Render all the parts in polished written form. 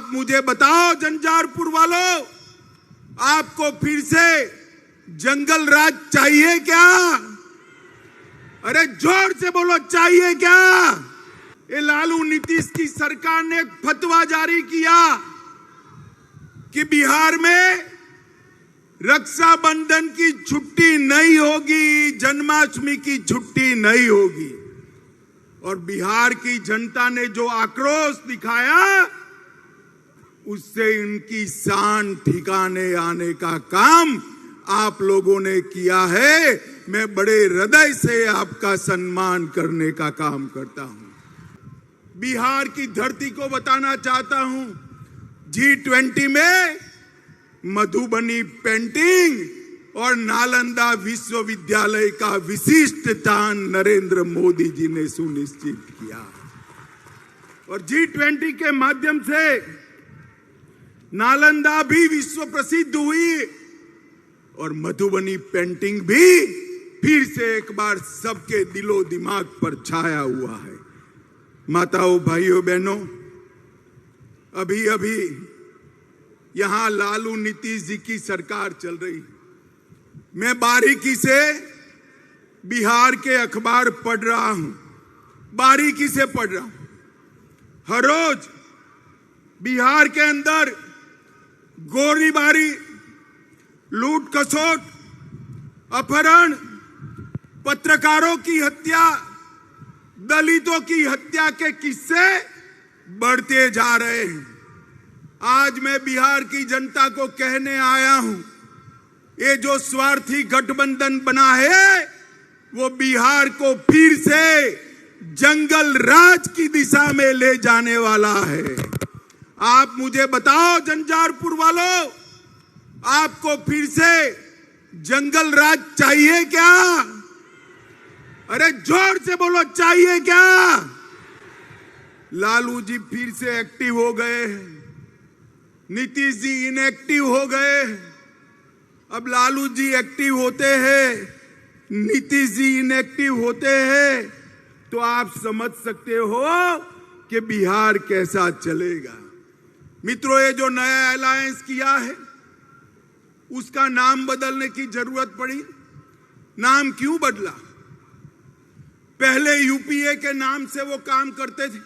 आप मुझे बताओ झंझारपुर वालों, आपको फिर से जंगल राज चाहिए क्या? अरे जोर से बोलो, चाहिए क्या? ये लालू नीतीश की सरकार ने एक फतवा जारी किया कि बिहार में रक्षाबंधन की छुट्टी नहीं होगी, जन्माष्टमी की छुट्टी नहीं होगी। और बिहार की जनता ने जो आक्रोश दिखाया, उससे इनकी शान ठिकाने आने का काम आप लोगों ने किया है। मैं बड़े हृदय से आपका सम्मान करने का काम करता हूं। बिहार की धरती को बताना चाहता हूं, G20 में मधुबनी पेंटिंग और नालंदा विश्वविद्यालय का विशिष्ट स्थान नरेंद्र मोदी जी ने सुनिश्चित किया। और G20 के माध्यम से नालंदा भी विश्व प्रसिद्ध हुई और मधुबनी पेंटिंग भी फिर से एक बार सबके दिलो दिमाग पर छाया हुआ है। माताओं, भाइयों, बहनों, अभी अभी यहां लालू नीतीश जी की सरकार चल रही। मैं बारीकी से बिहार के अखबार पढ़ रहा हूं, बारीकी से पढ़ रहा हूं। हर रोज बिहार के अंदर गोलीबारी, लूट खसोट, अपहरण, पत्रकारों की हत्या, दलितों की हत्या के किस्से बढ़ते जा रहे हैं। आज मैं बिहार की जनता को कहने आया हूं, ये जो स्वार्थी गठबंधन बना है वो बिहार को फिर से जंगल राज की दिशा में ले जाने वाला है। आप मुझे बताओ झंझारपुर वालों, आपको फिर से जंगल राज चाहिए क्या? अरे जोर से बोलो, चाहिए क्या? लालू जी फिर से एक्टिव हो गए हैं, नीतीश जी इनएक्टिव हो गए। अब लालू जी एक्टिव होते हैं, नीतीश जी इनएक्टिव होते हैं, तो आप समझ सकते हो कि बिहार कैसा चलेगा। मित्रों, ये जो नया अलायंस किया है उसका नाम बदलने की जरूरत पड़ी। नाम क्यों बदला? पहले यूपीए के नाम से वो काम करते थे।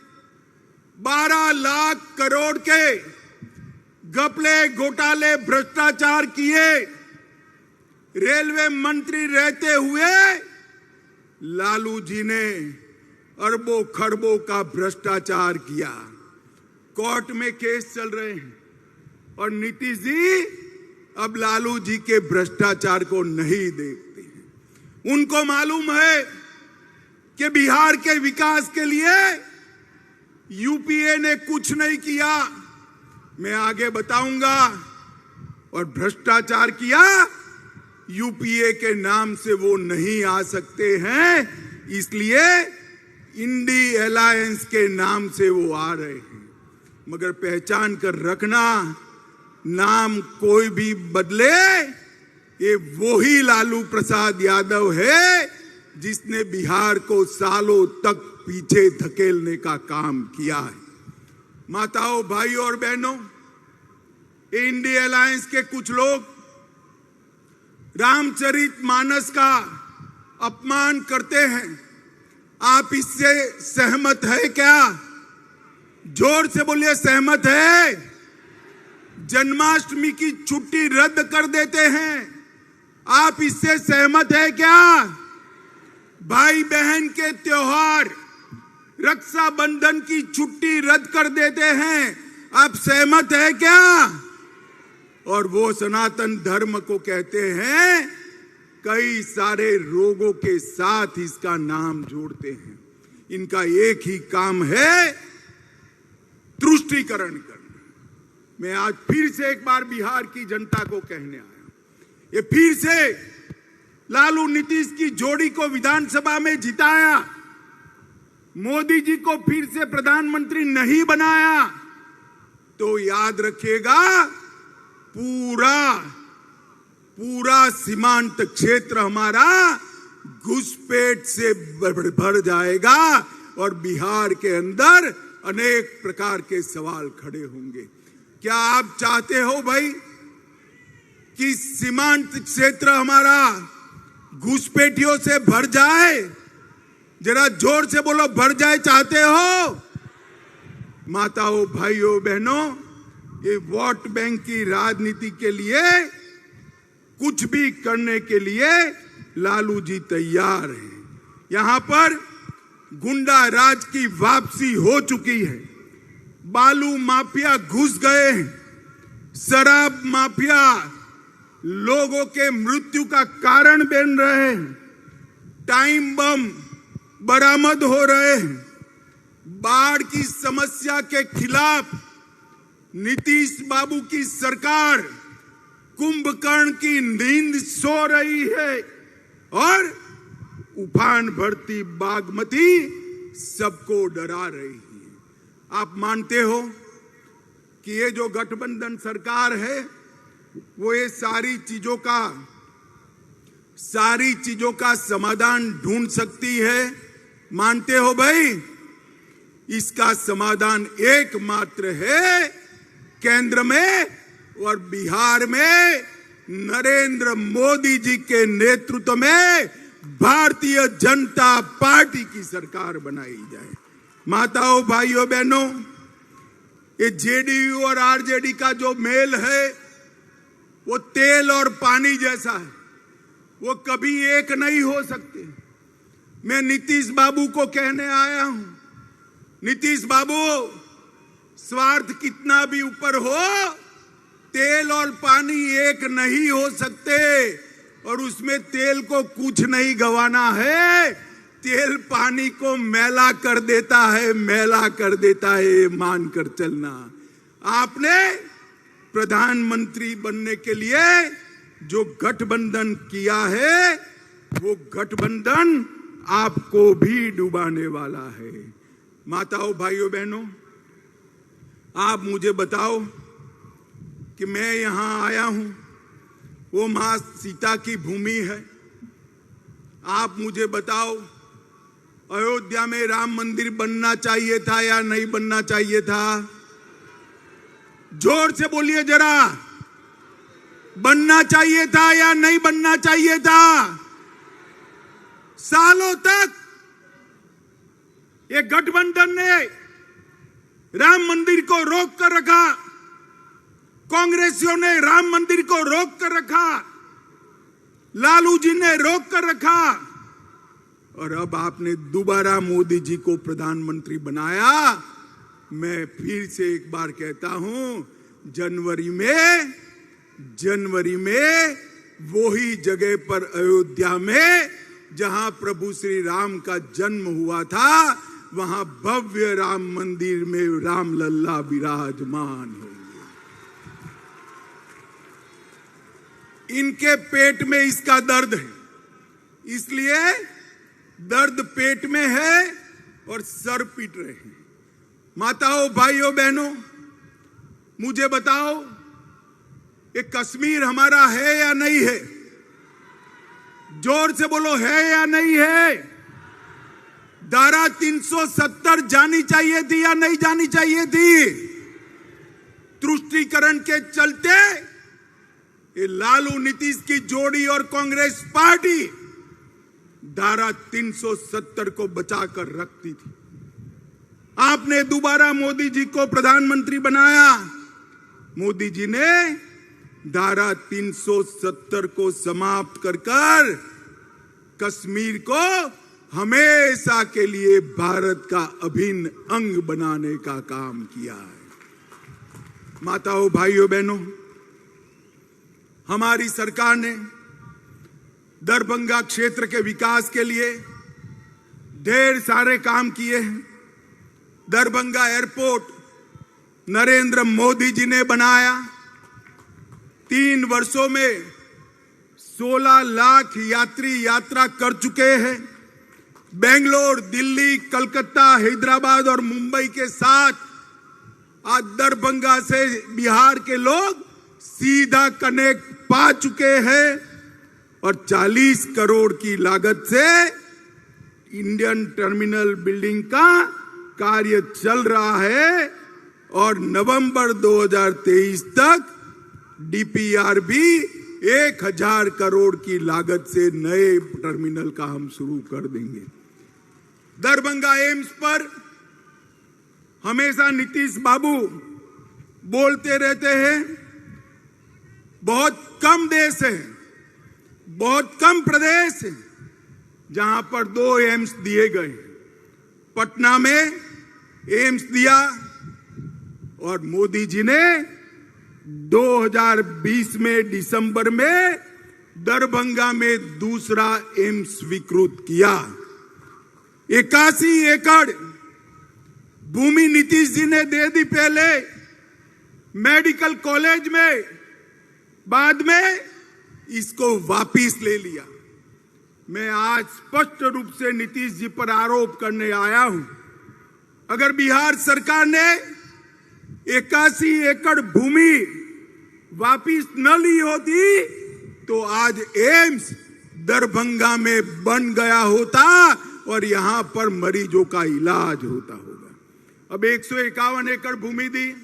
12 लाख करोड़ के घपले, घोटाले, भ्रष्टाचार किए। रेलवे मंत्री रहते हुए लालू जी ने अरबों खरबों का भ्रष्टाचार किया। कोर्ट में केस चल रहे हैं और नीतीश जी अब लालू जी के भ्रष्टाचार को नहीं देखते हैं। उनको मालूम है कि बिहार के विकास के लिए यूपीए ने कुछ नहीं किया। मैं आगे बताऊंगा। और भ्रष्टाचार किया, यूपीए के नाम से वो नहीं आ सकते हैं, इसलिए इंडी अलायंस के नाम से वो आ रहे हैं। मगर पहचान कर रखना, नाम कोई भी बदले, ये वही लालू प्रसाद यादव है जिसने बिहार को सालों तक पीछे धकेलने का काम किया है। माताओं, भाइयों और बहनों, इंडिया अलायंस के कुछ लोग रामचरितमानस का अपमान करते हैं। आप इससे सहमत है क्या? जोर से बोलिए, सहमत है? जन्माष्टमी की छुट्टी रद्द कर देते हैं, आप इससे सहमत है क्या? भाई बहन के त्योहार, रक्षाबंधन की छुट्टी रद्द कर देते हैं, आप सहमत है क्या? और वो सनातन धर्म को कहते हैं, कई सारे रोगों के साथ इसका नाम जोड़ते हैं। इनका एक ही काम है, तुष्टीकरण करना। मैं आज फिर से एक बार बिहार की जनता को कहने आया हूं, ये फिर से लालू नीतीश की जोड़ी को विधानसभा में जिताया, मोदी जी को फिर से प्रधानमंत्री नहीं बनाया, तो याद रखिएगा पूरा सीमांत क्षेत्र हमारा घुसपैठ से भर जाएगा और बिहार के अंदर अनेक प्रकार के सवाल खड़े होंगे। क्या आप चाहते हो भाई कि सीमांत क्षेत्र हमारा घुसपैठियों से भर जाए? जरा जोर से बोलो, भर जाए चाहते हो? माताओं, भाइयों, बहनों, ये वोट बैंक की राजनीति के लिए कुछ भी करने के लिए लालू जी तैयार हैं। यहां पर गुंडा राज की वापसी हो चुकी है। बालू माफिया घुस गए हैं। शराब माफिया लोगों के मृत्यु का कारण बन रहे हैं। टाइम बम बरामद हो रहे हैं। बाढ़ की समस्या के खिलाफ नीतीश बाबू की सरकार कुंभकर्ण की नींद सो रही है और उफान भरती बागमती सबको डरा रही है। आप मानते हो कि ये जो गठबंधन सरकार है वो ये सारी चीजों का समाधान ढूंढ सकती है? मानते हो भाई? इसका समाधान एकमात्र है केंद्र में और बिहार में नरेंद्र मोदी जी के नेतृत्व में भारतीय जनता पार्टी की सरकार बनाई जाए। माताओं, भाइयों, बहनों, ये जेडीयू और आरजेडी का जो मेल है वो तेल और पानी जैसा है, वो कभी एक नहीं हो सकते। मैं नीतीश बाबू को कहने आया हूं, नीतीश बाबू, स्वार्थ कितना भी ऊपर हो, तेल और पानी एक नहीं हो सकते और उसमें तेल को कुछ नहीं गंवाना है। तेल पानी को मैला कर देता है, मानकर चलना। आपने प्रधानमंत्री बनने के लिए जो गठबंधन किया है वो गठबंधन आपको भी डुबाने वाला है। माताओं, भाइयों, बहनों, आप मुझे बताओ कि मैं यहां आया हूं, वो मां सीता की भूमि है। आप मुझे बताओ, अयोध्या में राम मंदिर बनना चाहिए था या नहीं बनना चाहिए था? जोर से बोलिए जरा, बनना चाहिए था या नहीं बनना चाहिए था? सालों तक ये गठबंधन ने राम मंदिर को रोक कर रखा, कांग्रेसियों ने राम मंदिर को रोक कर रखा, लालू जी ने रोक कर रखा और अब आपने दोबारा मोदी जी को प्रधानमंत्री बनाया। मैं फिर से एक बार कहता हूं, जनवरी में वही जगह पर अयोध्या में जहां प्रभु श्री राम का जन्म हुआ था, वहां भव्य राम मंदिर में राम लल्ला विराजमान होंगे। इनके पेट में इसका दर्द है, इसलिए दर्द पेट में है और सर पीट रहे हैं। माताओं, भाइयों, बहनों, मुझे बताओ, ये कश्मीर हमारा है या नहीं है? जोर से बोलो, है या नहीं है? धारा 370 जानी चाहिए थी या नहीं जानी चाहिए थी? तुष्टीकरण के चलते ये लालू नीतीश की जोड़ी और कांग्रेस पार्टी धारा 370 को बचाकर रखती थी। आपने दोबारा मोदी जी को प्रधानमंत्री बनाया। मोदी जी ने धारा 370 को समाप्त कर कश्मीर को हमेशा के लिए भारत का अभिन्न अंग बनाने का काम किया है। माताओं, भाइयों, बहनों, हमारी सरकार ने दरभंगा क्षेत्र के विकास के लिए ढेर सारे काम किए हैं। दरभंगा एयरपोर्ट नरेंद्र मोदी जी ने बनाया। 3 वर्षों में 16 लाख यात्री यात्रा कर चुके हैं। बेंगलोर, दिल्ली, कलकत्ता, हैदराबाद और मुंबई के साथ आज दरभंगा से बिहार के लोग सीधा कनेक्ट पा चुके हैं और 40 करोड़ की लागत से इंडियन टर्मिनल बिल्डिंग का कार्य चल रहा है और नवंबर 2023 तक डीपीआर भी 1000 करोड़ की लागत से नए टर्मिनल का हम शुरू कर देंगे। दरभंगा एम्स पर हमेशा नीतीश बाबू बोलते रहते हैं, बहुत कम देश है, बहुत कम प्रदेश है जहां पर 2 एम्स दिए गए। पटना में एम्स दिया और मोदी जी ने 2020 में दिसंबर में दरभंगा में दूसरा एम्स स्वीकृत किया। 81 एकड़ भूमि नीतीश जी ने दे दी पहले मेडिकल कॉलेज में, बाद में इसको वापिस ले लिया। मैं आज स्पष्ट रूप से नीतीश जी पर आरोप करने आया हूं, अगर बिहार सरकार ने 81 एकड़ भूमि वापिस न ली होती तो आज एम्स दरभंगा में बन गया होता और यहां पर मरीजों का इलाज होता होगा। अब 151 एकड़ भूमि दी,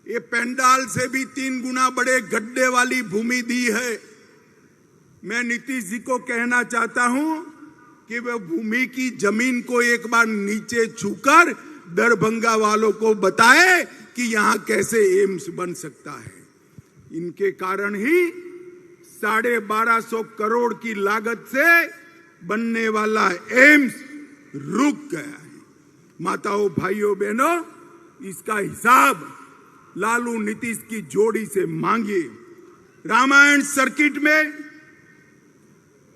ये पेंडाल से भी 3 गुना बड़े गड्ढे वाली भूमि दी है। मैं नीतीश जी को कहना चाहता हूं कि वह भूमि की जमीन को एक बार नीचे छूकर दरभंगा वालों को बताए कि यहां कैसे एम्स बन सकता है। इनके कारण ही 1250 करोड़ की लागत से बनने वाला एम्स रुक गया है। माताओं, भाइयों, बहनों, इसका हिसाब लालू नीतीश की जोड़ी से मांगिए। रामायण सर्किट में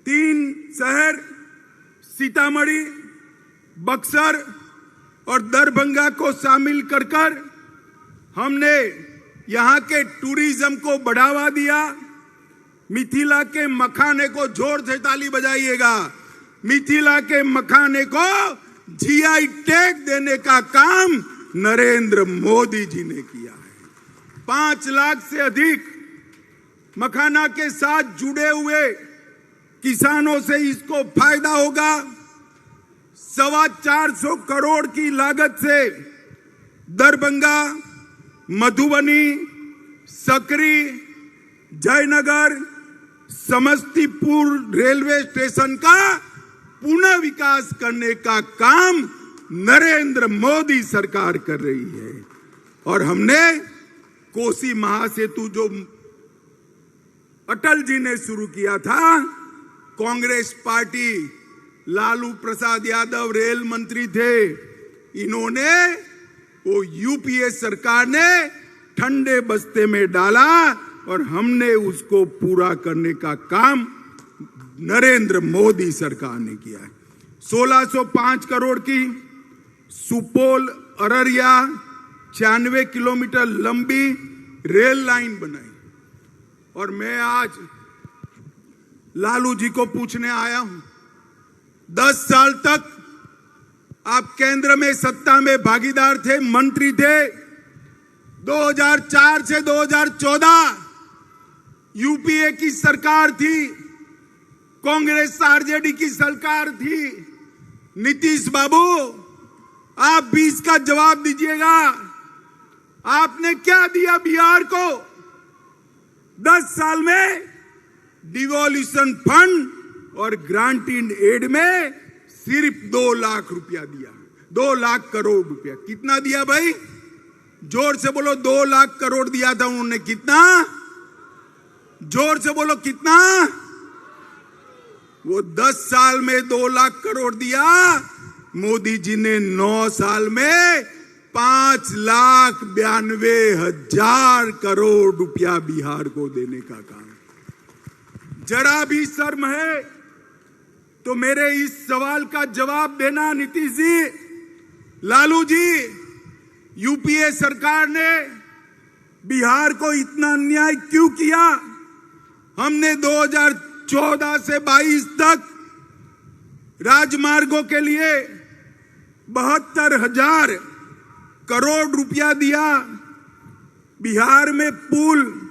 3 शहर सीतामढ़ी, बक्सर और दरभंगा को शामिल कर हमने यहां के टूरिज्म को बढ़ावा दिया। मिथिला के मखाने को जोर से ताली बजाइएगा। मिथिला के मखाने को जीआई टैग देने का काम नरेंद्र मोदी जी ने किया है। 5 लाख से अधिक मखाना के साथ जुड़े हुए किसानों से इसको फायदा होगा। 425 करोड़ की लागत से दरभंगा, मधुबनी, सकरी, जयनगर, समस्तीपुर रेलवे स्टेशन का पुनः विकास करने का काम नरेंद्र मोदी सरकार कर रही है। और हमने कोसी महासेतु जो अटल जी ने शुरू किया था, कांग्रेस पार्टी, लालू प्रसाद यादव रेल मंत्री थे, इन्होंने वो यूपीए सरकार ने ठंडे बस्ते में डाला और हमने उसको पूरा करने का काम नरेंद्र मोदी सरकार ने किया है। 1605 करोड़ की सुपौल अररिया 96 किलोमीटर लंबी रेल लाइन बनाई। और मैं आज लालू जी को पूछने आया हूं, 10 साल तक आप केंद्र में सत्ता में भागीदार थे, मंत्री थे। 2004 से 2014 यूपीए की सरकार थी, कांग्रेस आरजेडी की सरकार थी। नीतीश बाबू, आप भी इसका जवाब दीजिएगा। आपने क्या दिया बिहार को? 10 साल में डिवोल्यूशन फंड और ग्रांट इन एड में सिर्फ 2 लाख रुपया दिया। 2 लाख करोड़ रुपया। कितना दिया भाई? जोर से बोलो। 2 लाख करोड़ दिया था उन्होंने। कितना? जोर से बोलो कितना? वो 10 साल में 2 लाख करोड़ दिया। मोदी जी ने 9 साल में 5,92,000 करोड़ रुपया बिहार को देने का काम। जरा भी शर्म है तो मेरे इस सवाल का जवाब देना नीतीश जी। लालू जी, यूपीए सरकार ने बिहार को इतना अन्याय क्यों किया? हमने 2014 से 22 तक राजमार्गों के लिए 72,000 करोड़ रुपया दिया। बिहार में पुल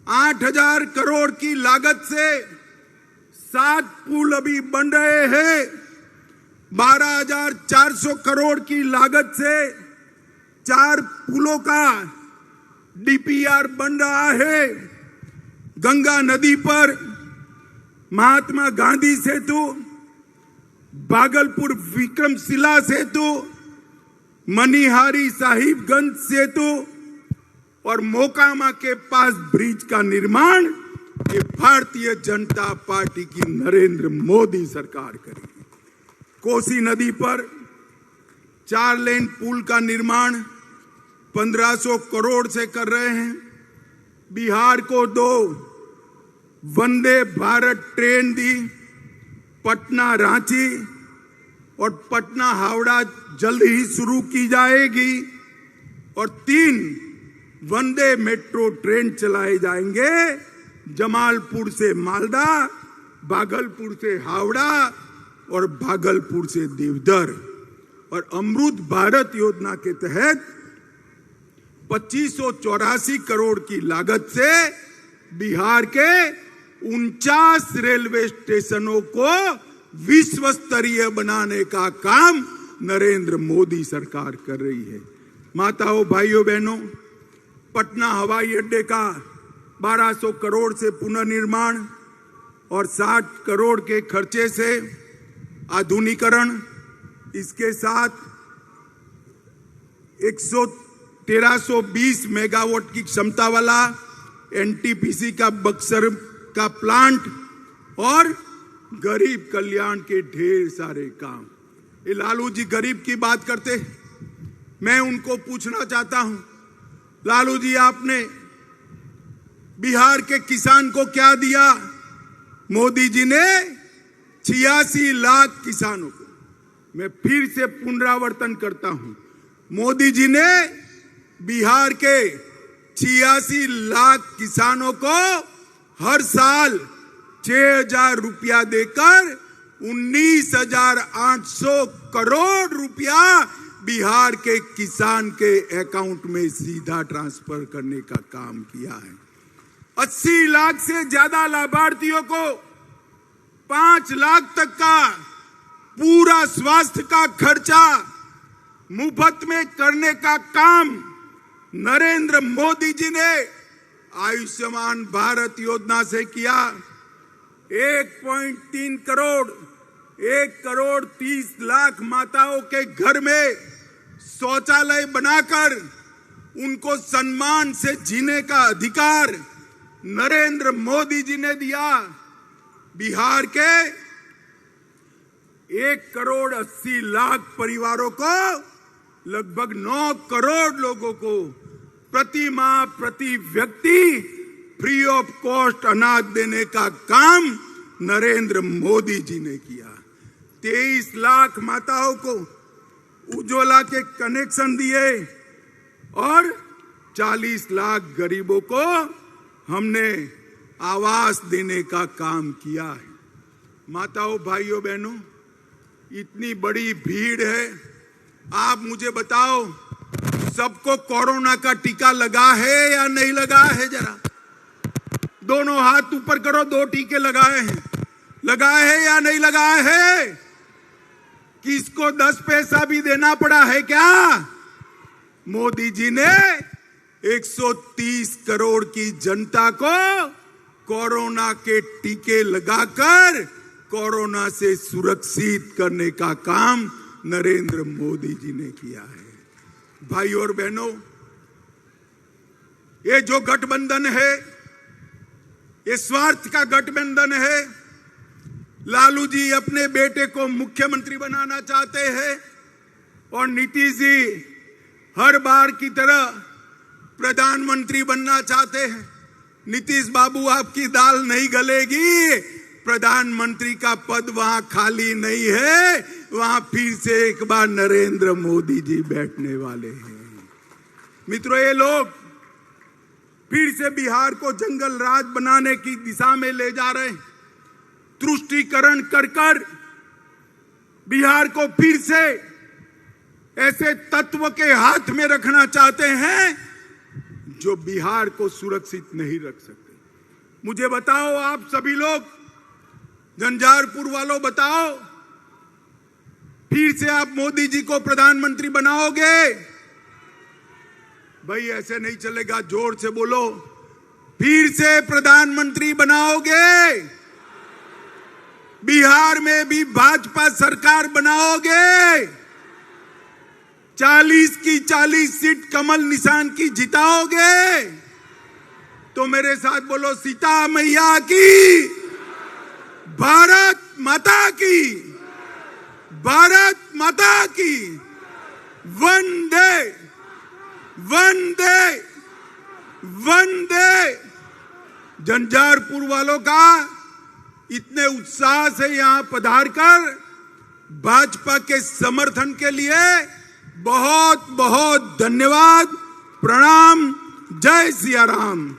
8,000 करोड़ की लागत से 7 पुल अभी बन रहे हैं। 12,400 करोड़ की लागत से 4 पुलों का डीपीआर बन रहा है। गंगा नदी पर महात्मा गांधी सेतु, भागलपुर विक्रमशिला सेतु, मनिहारी साहिबगंज सेतु और मोकामा के पास ब्रिज का निर्माण ये भारतीय जनता पार्टी की नरेंद्र मोदी सरकार करेगी। कोसी नदी पर 4 लेन पुल का निर्माण 1500 करोड़ से कर रहे हैं। बिहार को 2 वंदे भारत ट्रेन दी, पटना रांची और पटना हावड़ा जल्द ही शुरू की जाएगी और 3 वंदे मेट्रो ट्रेन चलाए जाएंगे, जमालपुर से मालदा, भागलपुर से हावड़ा और भागलपुर से देवधर। और अमृत भारत योजना के तहत 2584 करोड़ की लागत से बिहार के 49 रेलवे स्टेशनों को विश्व स्तरीय बनाने का काम नरेंद्र मोदी सरकार कर रही है। माताओं, भाइयों, बहनों, पटना हवाई अड्डे का 1200 करोड़ से पुनर्निर्माण और 60 करोड़ के खर्चे से आधुनिकीकरण, इसके साथ 1320 मेगावाट की क्षमता वाला एनटीपीसी का बक्सर का प्लांट और गरीब कल्याण के ढेर सारे काम। ये लालू जी गरीब की बात करते, मैं उनको पूछना चाहता हूं, लालू जी आपने बिहार के किसान को क्या दिया? मोदी जी ने 86 लाख किसानों को, मैं फिर से पुनरावर्तन करता हूं, मोदी जी ने बिहार के 86 लाख किसानों को हर साल 6,000 रुपया देकर 19,800 करोड़ रुपया बिहार के किसान के अकाउंट में सीधा ट्रांसफर करने का काम किया है। 80 लाख से ज्यादा लाभार्थियों को 5 लाख तक का पूरा स्वास्थ्य का खर्चा मुफ्त में करने का काम नरेंद्र मोदी जी ने आयुष्मान भारत योजना से किया। 1.3 करोड़ 1,30 लाख माताओं के घर में शौचालय बनाकर उनको सम्मान से जीने का अधिकार नरेंद्र मोदी जी ने दिया। बिहार के 1,80 लाख परिवारों को लगभग 9 करोड़ लोगों को प्रति माह प्रति व्यक्ति फ्री ऑफ कॉस्ट अनाज देने का काम नरेंद्र मोदी जी ने किया। 23 लाख माताओं को उज्ज्वला के कनेक्शन दिए और 40 लाख गरीबों को हमने आवास देने का काम किया है। माताओं, भाइयों, बहनों, इतनी बड़ी भीड़ है, आप मुझे बताओ सबको कोरोना का टीका लगा है या नहीं लगा है? जरा दोनों हाथ ऊपर करो, 2 टीके लगाए हैं, लगाए हैं या नहीं लगाए हैं? किसको 10 पैसा भी देना पड़ा है क्या? मोदी जी ने 130 करोड़ की जनता को कोरोना के टीके लगाकर कोरोना से सुरक्षित करने का काम नरेंद्र मोदी जी ने किया है। भाइयों और बहनों, ये जो गठबंधन है, ये स्वार्थ का गठबंधन है। लालू जी अपने बेटे को मुख्यमंत्री बनाना चाहते हैं और नीतीश जी हर बार की तरह प्रधानमंत्री बनना चाहते हैं। नीतीश बाबू, आपकी दाल नहीं गलेगी, प्रधानमंत्री का पद वहां खाली नहीं है, वहां फिर से एक बार नरेंद्र मोदी जी बैठने वाले हैं। मित्रों, ये लोग फिर से बिहार को जंगल राज बनाने की दिशा में ले जा रहे हैं। तुष्टीकरण कर कर बिहार को फिर से ऐसे तत्व के हाथ में रखना चाहते हैं जो बिहार को सुरक्षित नहीं रख सकते। मुझे बताओ, आप सभी लोग, झंझारपुर वालों बताओ, फिर से आप मोदी जी को प्रधानमंत्री बनाओगे? भाई ऐसे नहीं चलेगा, जोर से बोलो, फिर से प्रधानमंत्री बनाओगे? बिहार में भी भाजपा सरकार बनाओगे? 40 की 40 सीट कमल निशान की जिताओगे? तो मेरे साथ बोलो, सीता मैया की, भारत माता की, भारत माता की, वंदे वंदे वंदे। झंझारपुर वालों का इतने उत्साह से यहां पधार कर भाजपा के समर्थन के लिए बहुत बहुत धन्यवाद। प्रणाम। जय सिया राम।